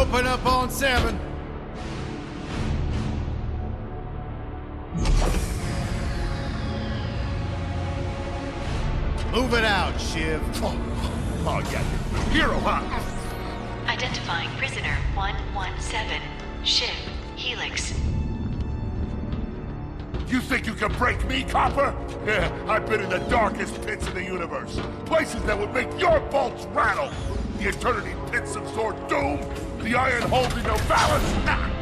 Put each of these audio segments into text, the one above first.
Open up on 7. Move it out, Shiv. Oh yeah, hero, huh? Identifying prisoner 117, Shiv, Helix. You think you can break me, Copper? Yeah, I've been in the darkest pits in the universe. Places that would make your bolts rattle. The eternity pits of Sword Doom. The iron holding no balance. Ha!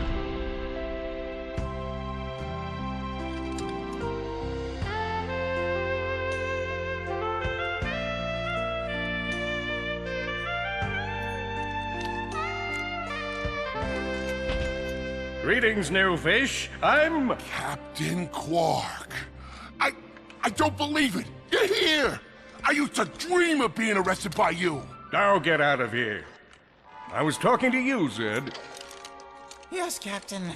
Greetings, new fish. I'm... Captain Quark. I don't believe it. You're here. I used to dream of being arrested by you. Now get out of here. I was talking to you, Zed. Yes, Captain.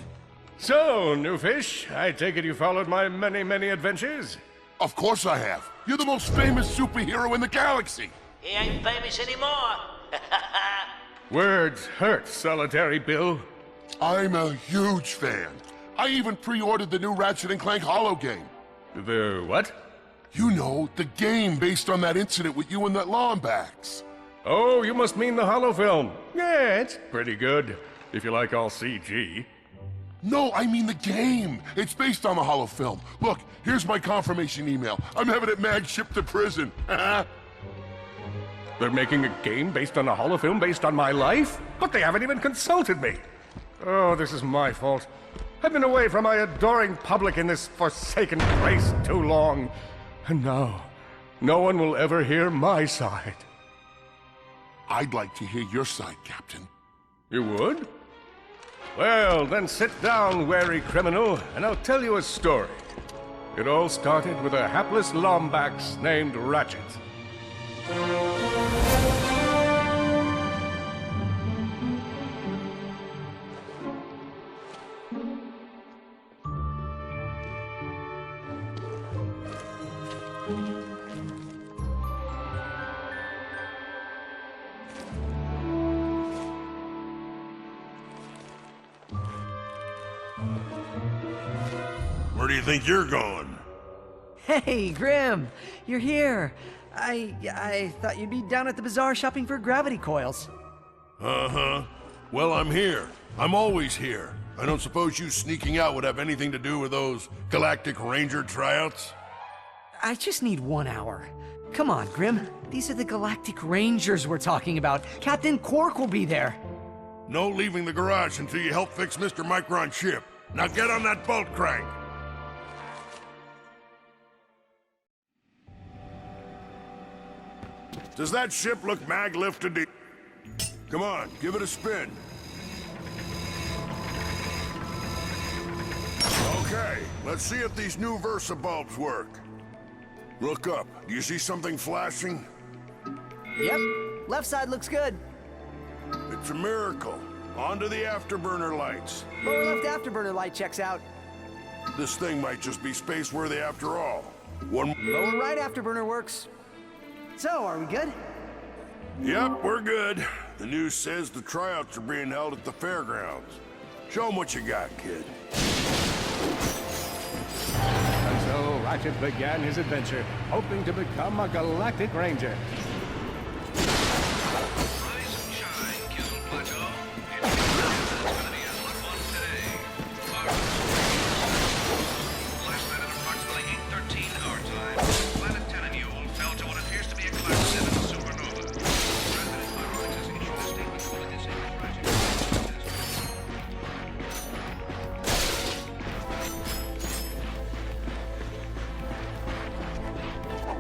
So, new fish, I take it you followed my many, many adventures? Of course I have. You're the most famous superhero in the galaxy. He ain't famous anymore. Words hurt, Solitary Bill. I'm a huge fan. I even pre-ordered the new Ratchet Clank holo game. The what? You know, the game based on that incident with you and that Lombax. Oh, you must mean the holo film. Yeah, it's pretty good, if you like all CG. No, I mean the game. It's based on the holo film. Look, here's my confirmation email. I'm having it mag shipped to prison. They're making a game based on a holo film based on my life? But they haven't even consulted me. Oh, this is my fault. I've been away from my adoring public in this forsaken place too long. And now, no one will ever hear my side. I'd like to hear your side, Captain. You would? Well, then sit down, wary criminal, and I'll tell you a story. It all started with a hapless Lombax named Ratchet. Where do you think you're going? Hey, Grim! You're here! I thought you'd be down at the bazaar shopping for gravity coils. Uh-huh. Well, I'm here. I'm always here. I don't suppose you sneaking out would have anything to do with those Galactic Ranger tryouts? I just need 1 hour. Come on, Grim. These are the Galactic Rangers we're talking about. Captain Quark will be there. No leaving the garage until you help fix Mr. Micron's ship. Now get on that bolt crank. Does that ship look mag-lifted to... Come on, give it a spin. Okay, let's see if these new Versa bulbs work. Look up. Do you see something flashing? Yep. Left side looks good. It's a miracle. On to the afterburner lights. Lower left afterburner light checks out. This thing might just be space-worthy after all. One... Lower right afterburner works. So, are we good? Yep, we're good. The news says the tryouts are being held at the fairgrounds. Show them what you got, kid. And so Ratchet began his adventure, hoping to become a Galactic Ranger. Rise and shine, Kill Plateau. It's going to be a hot one today. Last night at approximately 8:13 our time, planet Tenanule fell to what appears to be a Class 7 supernova. President Myronics has issued a statement calling this a tragic...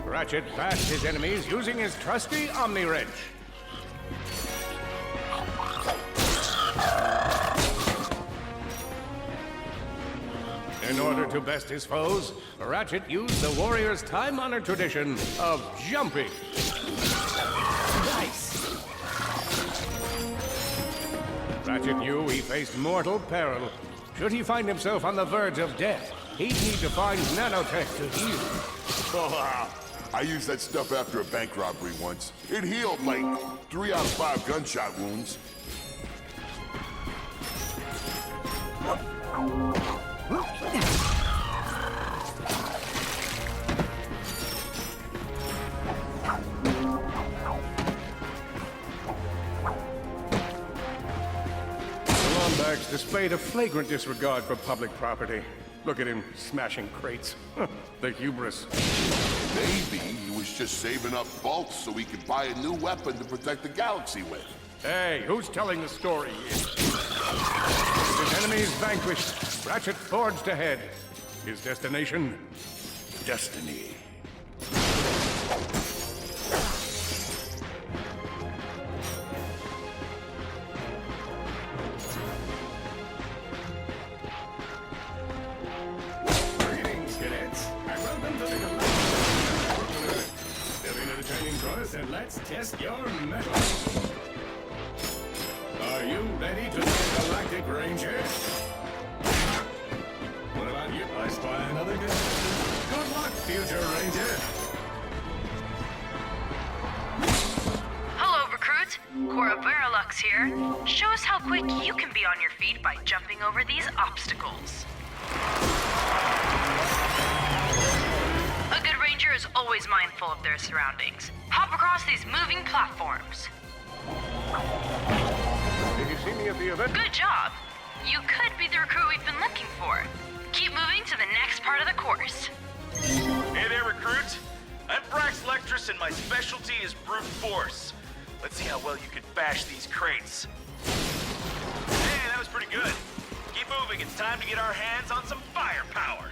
Ratchet bashed his enemies using his trusty Omni Wrench. In order to best his foes, Ratchet used the warrior's time-honored tradition of jumping. Nice! Ratchet knew he faced mortal peril. Should he find himself on the verge of death, he'd need to find nanotech to heal. Oh, I used that stuff after a bank robbery once. It healed like 3 out of 5 gunshot wounds. Lombax displayed a flagrant disregard for public property. Look at him smashing crates. The hubris. Maybe he was just saving up bolts so he could buy a new weapon to protect the galaxy with. Hey, who's telling the story here? His enemies vanquished, Ratchet forged ahead. His destination? Destiny. Greetings, cadets, and welcome to the Galactic. Step into the training course and let's test your mettle. Are you ready to be a Galactic Ranger? What about you? I spy another good. Good luck, future Ranger. Hello, recruit. Cora Veralux here. Show us how quick you can be on your feet by jumping over these obstacles. A good ranger is always mindful of their surroundings. Hop across these moving platforms. Did you see me at the event? Good job. You could be the recruit we've been looking for. Keep moving to the next part of the course. Hey there, recruit. I'm Brax Lectrus, and my specialty is brute force. Let's see how well you can bash these crates. Hey, that was pretty good. Keep moving. It's time to get our hands on some firepower.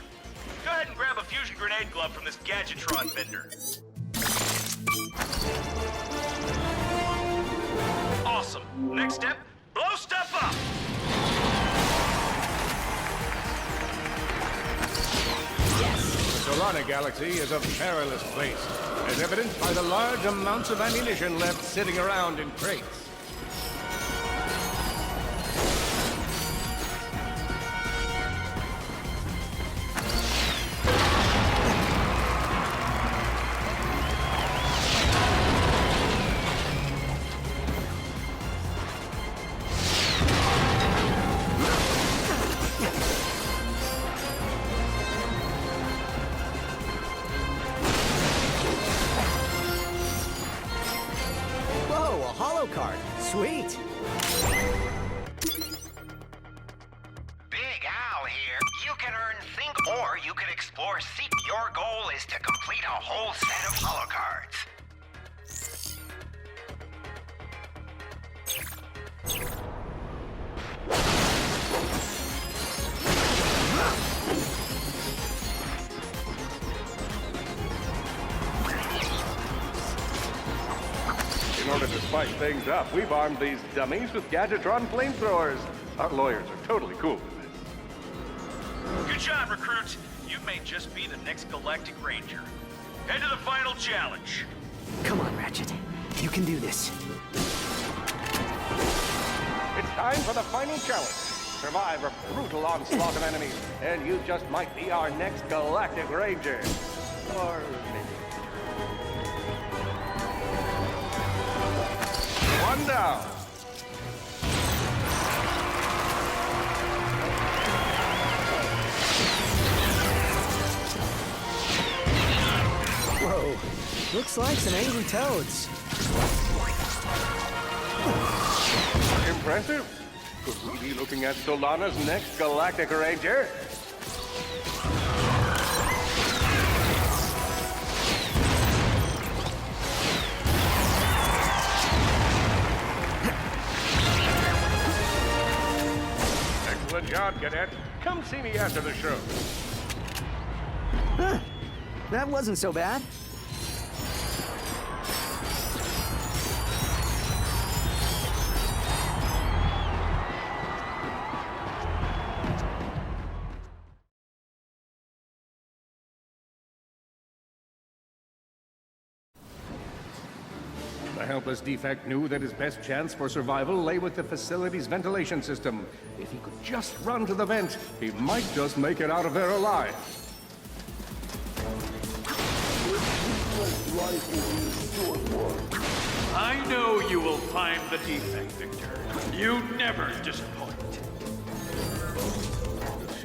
Go ahead and grab a fusion grenade glove from this Gadgetron vendor. Awesome. Next step, blow stuff up. The Solana Galaxy is a perilous place, as evidenced by the large amounts of ammunition left sitting around in crates. Whoa, a holo card. Sweet. Big Al here. You can earn Think or you can explore Seek. Your goal is to complete a whole set of holocards. In order to spice things up, we've armed these dummies with Gadgetron flamethrowers. Our lawyers are totally cool with this. Good job, recruit. You may just be the next Galactic Ranger. Head to the final challenge. Come on, Ratchet. You can do this. It's time for the final challenge. Survive a brutal onslaught of enemies, and you just might be our next Galactic Ranger. Or maybe. One down. Whoa. Looks like some angry toads. Impressive. Could we be looking at Solana's next Galactic Ranger? Excellent job, Cadet. Come see me after the show. Huh. That wasn't so bad. The helpless defect knew that his best chance for survival lay with the facility's ventilation system. If he could just run to the vent, he might just make it out of there alive. I know you will find the defect, Victor. You never disappoint.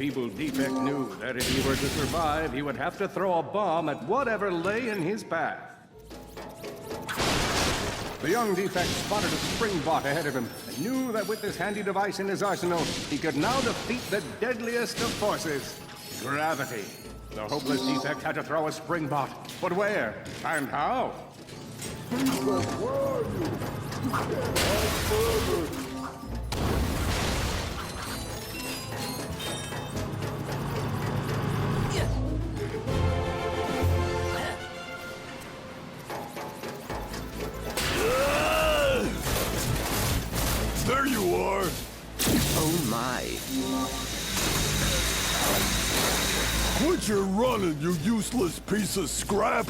feeble defect knew that if he were to survive, he would have to throw a bomb at whatever lay in his path. The young defect spotted a spring bot ahead of him and knew that with this handy device in his arsenal, he could now defeat the deadliest of forces, gravity. The hopeless defect had to throw a spring bot, but where and how? There you are! Oh my. Quit your running, you useless piece of scrap!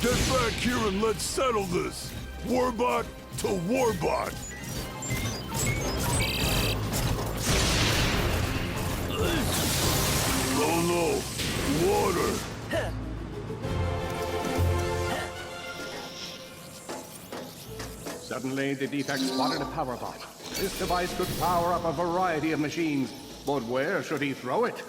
Get back here and let's settle this! Warbot to Warbot! Oh no! Water! Suddenly, the defect spotted a power bot. This device could power up a variety of machines, but where should he throw it?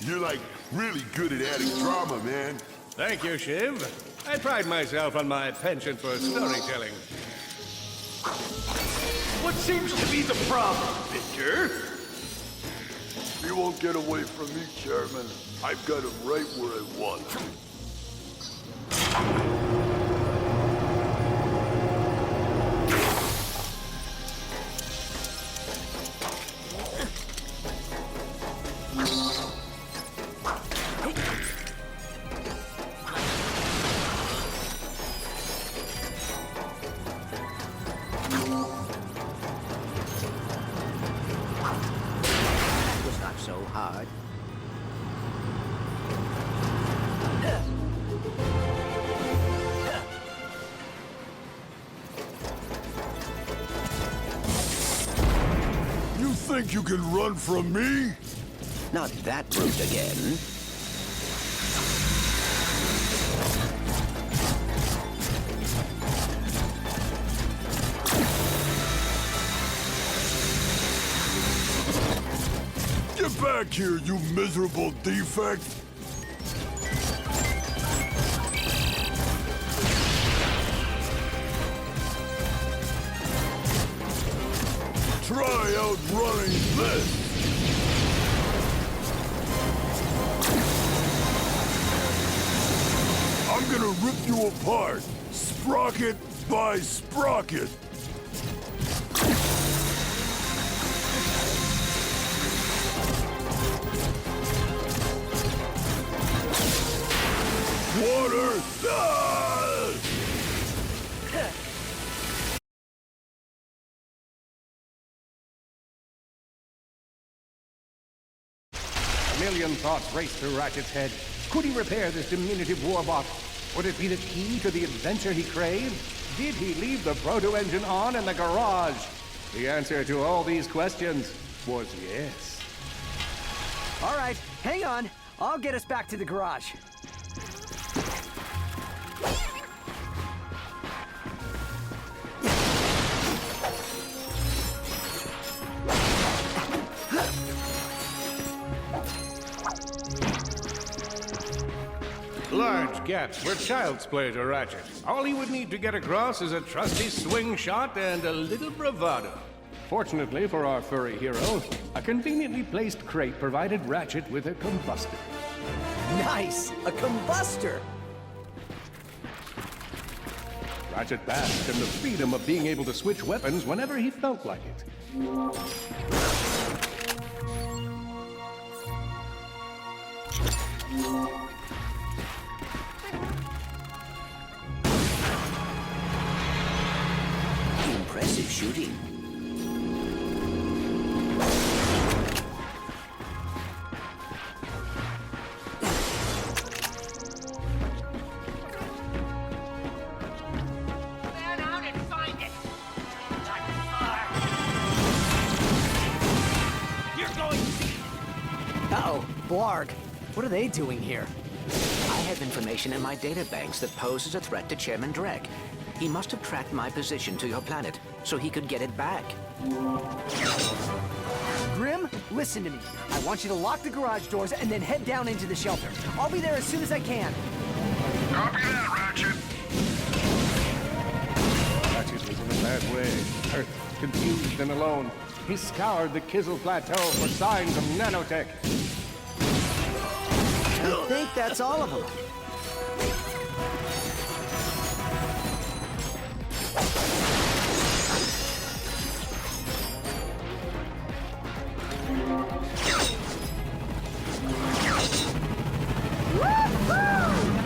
You're like really good at adding drama, man. Thank you, Shiv. I pride myself on my penchant for storytelling. What seems to be the problem, Victor? You won't get away from me, Chairman. I've got him right where I want him. So hard. You think you can run from me? Not that brute again. Get back here, you miserable defect! Try outrunning this! I'm gonna rip you apart, sprocket by sprocket! Water! Ah! A million thoughts raced through Ratchet's head. Could he repair this diminutive warbot? Would it be the key to the adventure he craved? Did he leave the proto-engine on in the garage? The answer to all these questions was yes. All right, hang on. I'll get us back to the garage. Large gaps were child's play to Ratchet. All he would need to get across is a trusty swing shot and a little bravado. Fortunately for our furry hero, a conveniently placed crate provided Ratchet with a combustor. Nice! A combustor! Ratchet basked in the freedom of being able to switch weapons whenever he felt like it. Impressive shooting. Man out and find it! You're going to see. Uh-oh, Blarg. What are they doing here? I have information in my databanks that poses a threat to Chairman Drek. He must have tracked my position to your planet, so he could get it back. Grim, listen to me. I want you to lock the garage doors and then head down into the shelter. I'll be there as soon as I can. Copy that, Ratchet. Ratchet was in a bad way. Hurt, confused, and alone. He scoured the Kizzle Plateau for signs of nanotech. I think that's all of them.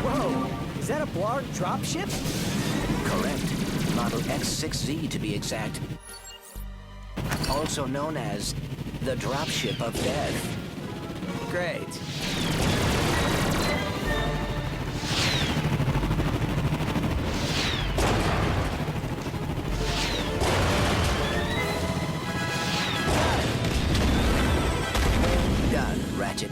Whoa! Is that a Blarg dropship? Correct. Model X6Z to be exact. Also known as the dropship of death. Great. Done, Ratchet.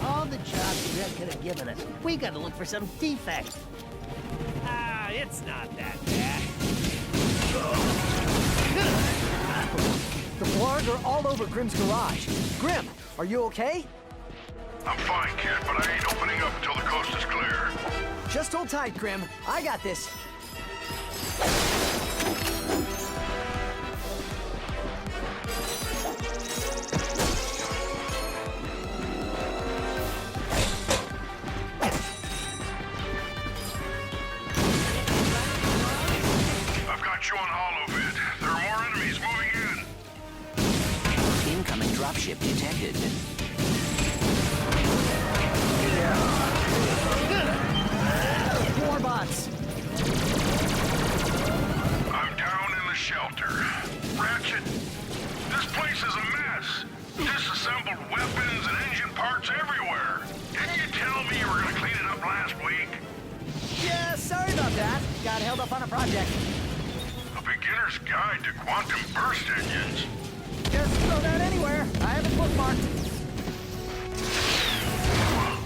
All the jobs Red could have given us. We gotta look for some defect. Ah, it's not that bad. The Blarg are all over Grim's garage. Grim, are you okay? I'm fine, kid, but I ain't opening up until the coast is clear. Just hold tight, Grim. I got this. I've got you on holovid. There are more enemies moving in. Incoming dropship detected. More bots. I'm down in the shelter. Ratchet, this place is a mess. Disassembled weapons and engine parts everywhere. Didn't you tell me you were gonna clean it up last week? Yeah, sorry about that. Got held up on a project. A beginner's guide to quantum burst engines. Just throw that anywhere. I have it bookmarked.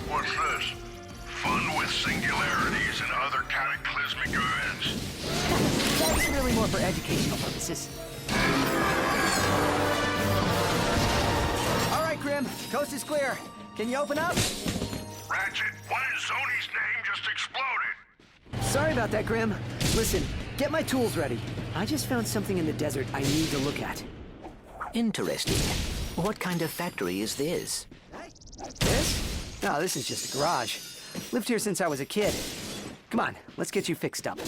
What's this? Fun with singularities and other cataclysmic events. That's really more for educational purposes. All right, Grim. Coast is clear. Can you open up? Ratchet, one in Zony's name just exploded. Sorry about that, Grim. Listen, get my tools ready. I just found something in the desert I need to look at. Interesting. What kind of factory is this? This? No, this is just a garage. Lived here since I was a kid. Come on, let's get you fixed up.